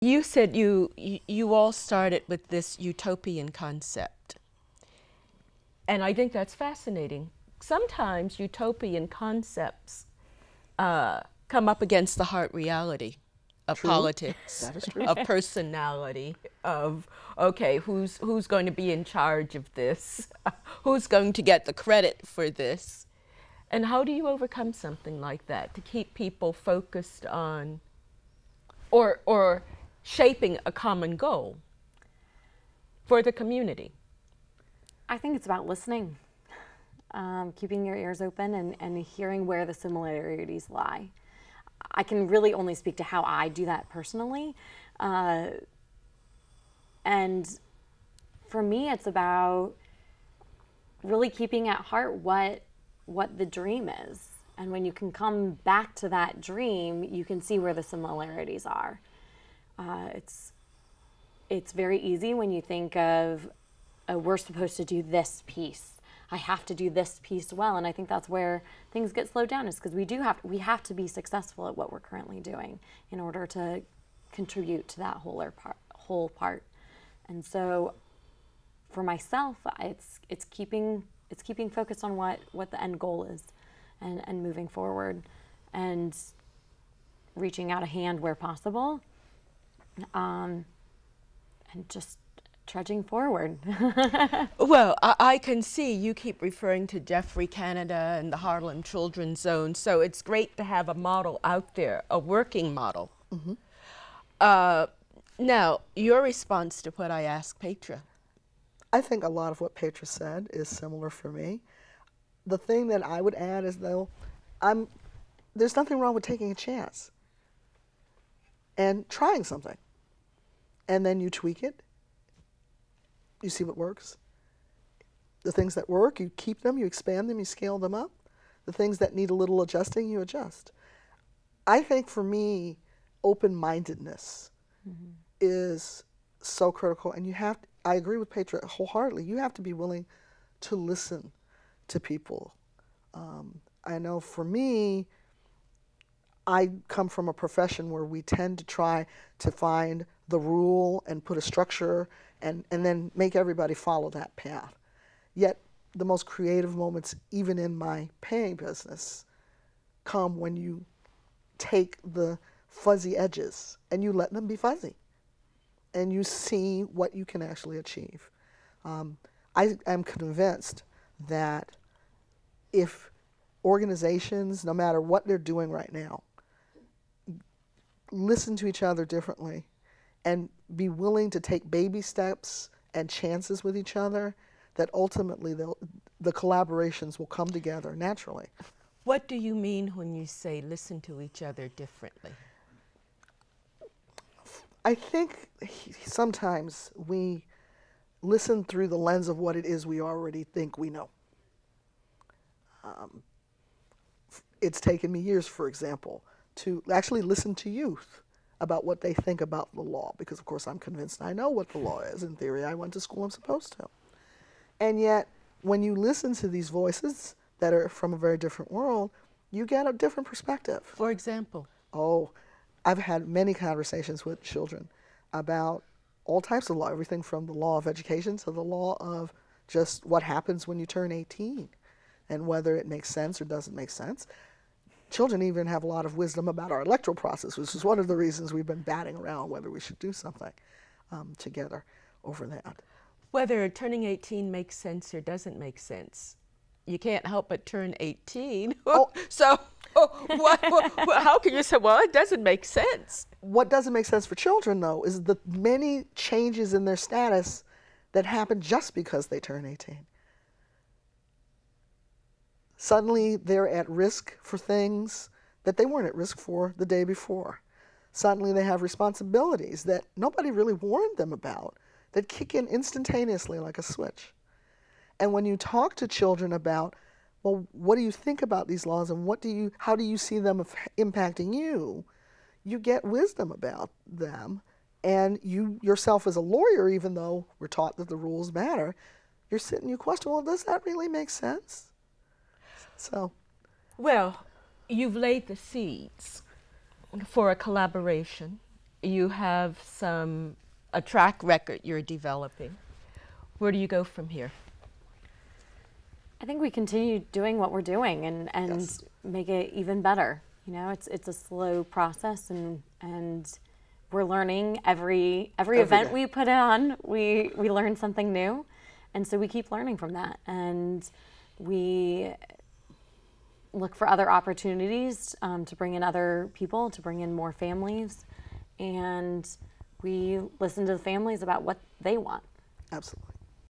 You said you all started with this utopian concept. And I think that's fascinating. Sometimes utopian concepts come up against the hard reality of True. politics, That is true. of personality, of, okay, who's going to be in charge of this? Who's going to get the credit for this? And how do you overcome something like that to keep people focused on or shaping a common goal for the community? I think it's about listening, keeping your ears open and hearing where the similarities lie. I can really only speak to how I do that personally. And for me, it's about really keeping at heart what the dream is. And when you can come back to that dream, you can see where the similarities are. It's very easy when you think of, oh, we're supposed to do this piece. I have to do this piece well, and I think that's where things get slowed down, is because we have to be successful at what we're currently doing in order to contribute to that whole part. And so, for myself, it's keeping focused on what the end goal is, and moving forward, and reaching out a hand where possible, and just trudging forward. Well, I can see you keep referring to Jeffrey Canada and the Harlem Children's Zone, so it's great to have a model out there, a working model. Mm-hmm. Now, your response to what I asked Petra. I think a lot of what Petra said is similar for me. The thing that I would add is, though, there's nothing wrong with taking a chance and trying something. And then you tweak it. You see what works. The things that work, you keep them, you expand them, you scale them up. The things that need a little adjusting, you adjust. I think for me, open-mindedness is so critical. And I agree with Petra wholeheartedly. You have to be willing to listen to people. I know for me, I come from a profession where we tend to try to find the rule and put a structure and then make everybody follow that path. Yet the most creative moments, even in my paying business, come when you take the fuzzy edges and you let them be fuzzy and you see what you can actually achieve. I am convinced that if organizations, no matter what they're doing right now, listen to each other differently and be willing to take baby steps and chances with each other, that ultimately the collaborations will come together naturally. What do you mean when you say listen to each other differently? I think sometimes we listen through the lens of what it is we already think we know. It's taken me years, for example, to actually listen to youth about what they think about the law, because of course I'm convinced I know what the law is. In theory, I went to school, I'm supposed to. And yet, when you listen to these voices that are from a very different world, you get a different perspective. For example? Oh, I've had many conversations with children about all types of law, everything from the law of education to the law of just what happens when you turn 18 and whether it makes sense or doesn't make sense. Children even have a lot of wisdom about our electoral process, which is one of the reasons we've been batting around whether we should do something together over that. Whether turning 18 makes sense or doesn't make sense, you can't help but turn 18. Oh. So how can you say, well, it doesn't make sense? What doesn't make sense for children, though, is the many changes in their status that happen just because they turn 18. Suddenly, they're at risk for things that they weren't at risk for the day before. Suddenly, they have responsibilities that nobody really warned them about that kick in instantaneously like a switch. And when you talk to children about, well, what do you think about these laws and how do you see them impacting you, you get wisdom about them. And you yourself as a lawyer, even though we're taught that the rules matter, you're sitting, you question, well, does that really make sense? So, well, you've laid the seeds for a collaboration you have a track record you're developing. Where do you go from here? I think we continue doing what we're doing and Yes. make it even better. You know, it's a slow process, and we're learning every event day. we put on. We learn something new, and so we keep learning from that, and we look for other opportunities to bring in other people, to bring in more families, and we listen to the families about what they want. Absolutely.